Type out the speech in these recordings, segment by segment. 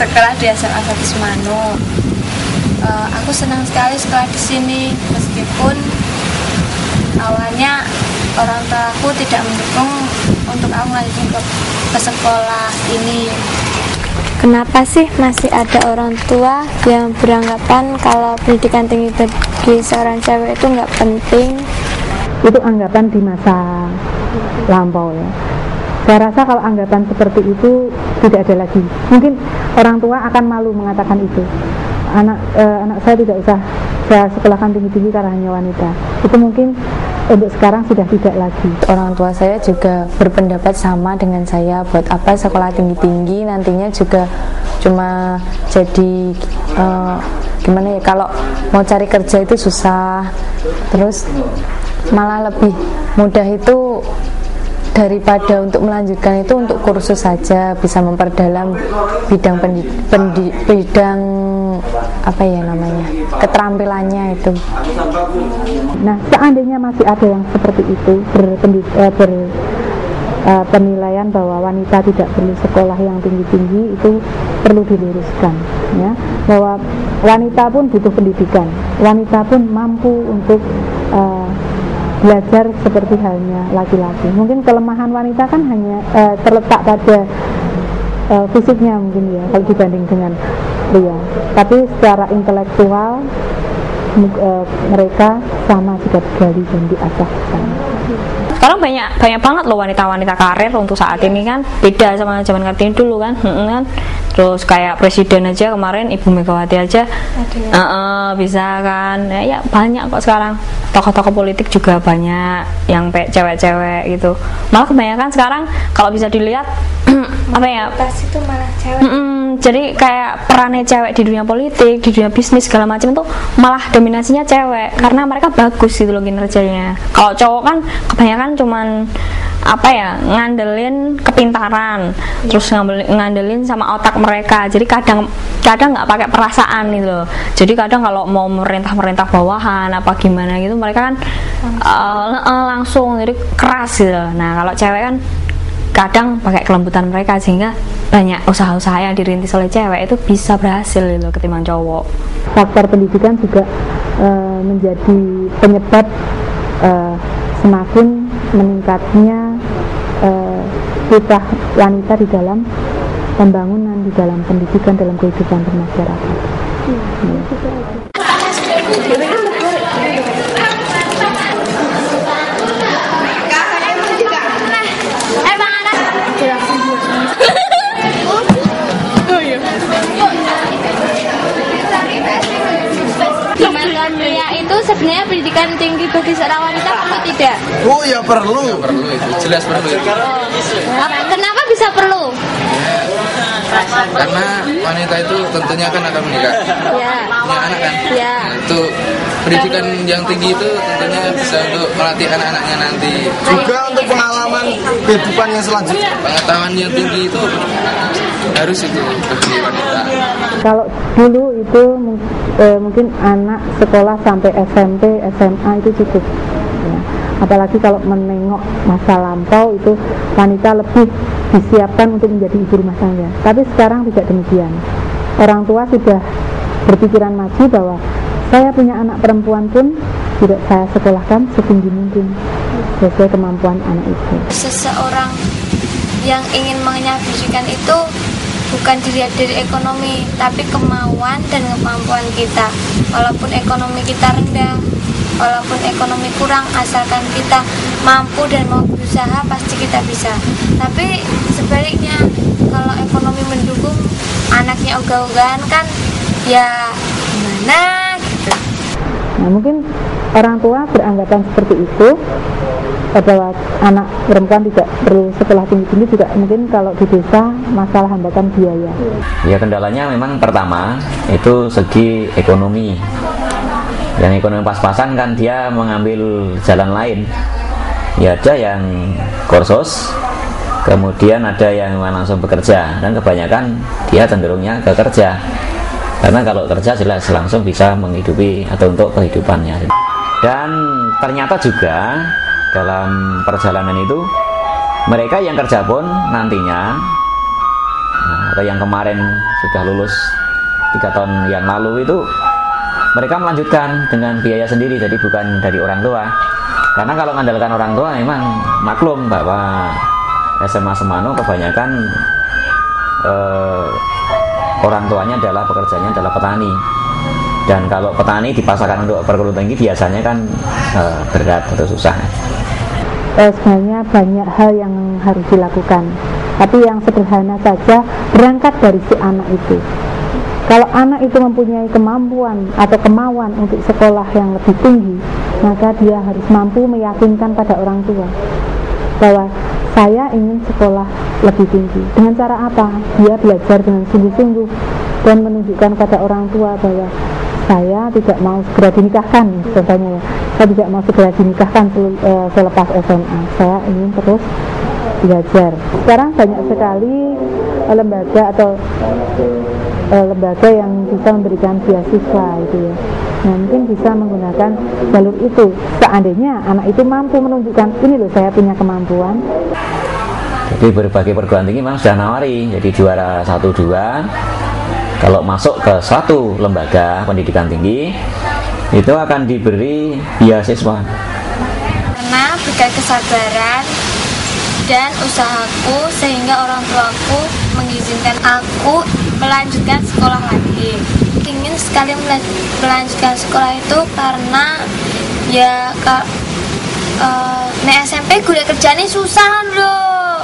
sekolah di SMA Fatis Manu. Aku senang sekali sekolah di sini meskipun awalnya orang tua aku tidak mendukung untuk aku lanjut ke sekolah ini. Kenapa sih masih ada orang tua yang beranggapan kalau pendidikan tinggi bagi seorang cewek itu nggak penting? Itu anggapan di masa lampau ya. Saya rasa kalau anggapan seperti itu tidak ada lagi. Mungkin orang tua akan malu mengatakan itu. Anak saya tidak usah saya sekolahkan tinggi-tinggi karena hanya wanita. Itu mungkin untuk sekarang sudah tidak lagi. Orang tua saya juga berpendapat sama dengan saya, buat apa sekolah tinggi-tinggi, nantinya juga cuma jadi gimana ya, kalau mau cari kerja itu susah, terus malah lebih mudah itu daripada untuk melanjutkan itu untuk kursus saja, bisa memperdalam bidang bidang apa ya namanya, keterampilannya itu. Nah, seandainya masih ada yang seperti itu penilaian bahwa wanita tidak perlu sekolah yang tinggi-tinggi, itu perlu diluruskan ya, bahwa wanita pun butuh pendidikan, wanita pun mampu untuk belajar seperti halnya laki-laki. Mungkin kelemahan wanita kan hanya terletak pada fisiknya mungkin ya, kalau dibanding dengan pria. Tapi secara intelektual mereka sama juga digali dan diasah sama. Sekarang banyak banget loh wanita-wanita karir untuk saat ini kan, beda sama zaman Kartini dulu kan, kan. Terus kayak presiden aja kemarin Ibu Megawati aja bisa kan, ya banyak kok sekarang. Tokoh-tokoh politik juga banyak yang cewek-cewek gitu. Malah kebanyakan sekarang kalau bisa dilihat apa ya, Itu malah cewek. jadi kayak perannya cewek di dunia politik, di dunia bisnis segala macam tuh malah dominasinya cewek karena mereka bagus gitu loh kinerjanya. Kalau cowok kan kebanyakan cuman apa ya, ngandelin kepintaran, terus ngandelin sama otak mereka. Jadi kadang nggak pakai perasaan gitu loh. Jadi kadang kalau mau merintah bawahan apa gimana gitu, mereka kan langsung, jadi keras gitu. Nah kalau cewek kan kadang pakai kelembutan mereka, sehingga banyak usaha-usaha yang dirintis oleh cewek itu bisa berhasil gitu ketimbang cowok. Faktor pendidikan juga menjadi penyebab semakin meningkatnya kiprah wanita di dalam pembangunan, di dalam pendidikan, dalam kehidupan bermasyarakat. Itu sebenarnya pendidikan tinggi bagi seorang wanita perlu tidak? Oh ya perlu itu, jelas perlu itu. Kenapa bisa perlu? Karena wanita itu tentunya kan akan menikah, Ya. punya anak kan. Ya. Nah, itu pendidikan yang tinggi itu tentunya bisa untuk melatih anak-anaknya nanti. Juga untuk pengalaman kehidupan yang selanjutnya. Pengetahuan yang tinggi itu harus itu bagi wanita. Kalau dulu itu mungkin anak sekolah sampai SMP, SMA itu cukup ya. Apalagi kalau menengok masa lampau, itu wanita lebih disiapkan untuk menjadi ibu rumah tangga. Tapi sekarang tidak demikian. Orang tua sudah berpikiran maju bahwa saya punya anak perempuan pun tidak saya sekolahkan setinggi mungkin sesuai kemampuan anak itu. Seseorang yang ingin mengenyam pendidikan itu bukan dilihat dari ekonomi, tapi kemauan dan kemampuan kita. Walaupun ekonomi kita rendah, walaupun ekonomi kurang, asalkan kita mampu dan mau berusaha, pasti kita bisa. Tapi sebaliknya, kalau ekonomi mendukung, anaknya ogah-ogahan kan, ya gimana gitu. Nah, mungkin orang tua beranggapan seperti itu, bahwa anak perempuan tidak perlu sekolah tinggi-tinggi. Juga mungkin kalau di desa masalah hambatan biaya. Ya kendalanya memang pertama itu segi ekonomi. Yang ekonomi pas-pasan kan dia mengambil jalan lain. Ya ada yang kursus, kemudian ada yang langsung bekerja, dan kebanyakan dia cenderungnya ke kerja. Karena kalau kerja jelas langsung bisa menghidupi atau untuk kehidupannya. Dan ternyata juga dalam perjalanan itu mereka yang kerja pun nantinya atau yang kemarin sudah lulus 3 tahun yang lalu itu mereka melanjutkan dengan biaya sendiri, jadi bukan dari orang tua. Karena kalau mengandalkan orang tua memang maklum bahwa SMA Semano kebanyakan orang tuanya adalah pekerjaannya adalah petani, dan kalau petani dipaksakan untuk perguruan tinggi biasanya kan berat atau susah. Sebenarnya banyak hal yang harus dilakukan, tapi yang sederhana saja berangkat dari si anak itu. Kalau anak itu mempunyai kemampuan atau kemauan untuk sekolah yang lebih tinggi, maka dia harus mampu meyakinkan pada orang tua bahwa saya ingin sekolah lebih tinggi. Dengan cara apa? Dia belajar dengan sungguh-sungguh dan menunjukkan pada orang tua bahwa saya tidak mau segera dinikahkan, contohnya ya, saya tidak mau segera dinikahkan selepas SMA, saya ingin terus belajar. Sekarang banyak sekali lembaga atau lembaga yang bisa memberikan beasiswa itu ya. Nah, mungkin bisa menggunakan jalur itu seandainya anak itu mampu menunjukkan ini loh saya punya kemampuan. Jadi berbagai perguruan tinggi memang sudah nawari, jadi juara 1-2 kalau masuk ke suatu lembaga pendidikan tinggi itu akan diberi beasiswa. Karena berkat kesabaran dan usahaku sehingga orang tuaku mengizinkan aku melanjutkan sekolah lagi. Ingin sekali melanjutkan sekolah itu karena ya SMP kuliah kerjanya susah loh.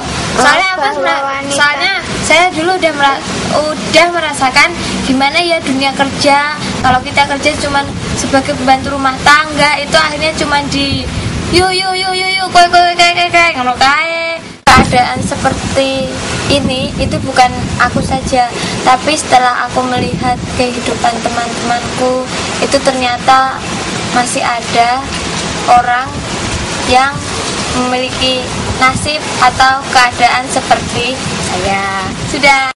Soalnya saya dulu udah merasakan gimana ya dunia kerja. Kalau kita kerja cuma sebagai pembantu rumah tangga, itu akhirnya cuma di yuk kayak ngono kae. Keadaan seperti ini itu bukan aku saja, tapi setelah aku melihat kehidupan teman-temanku, itu ternyata masih ada orang yang memiliki nasib atau keadaan seperti saya. Sudah.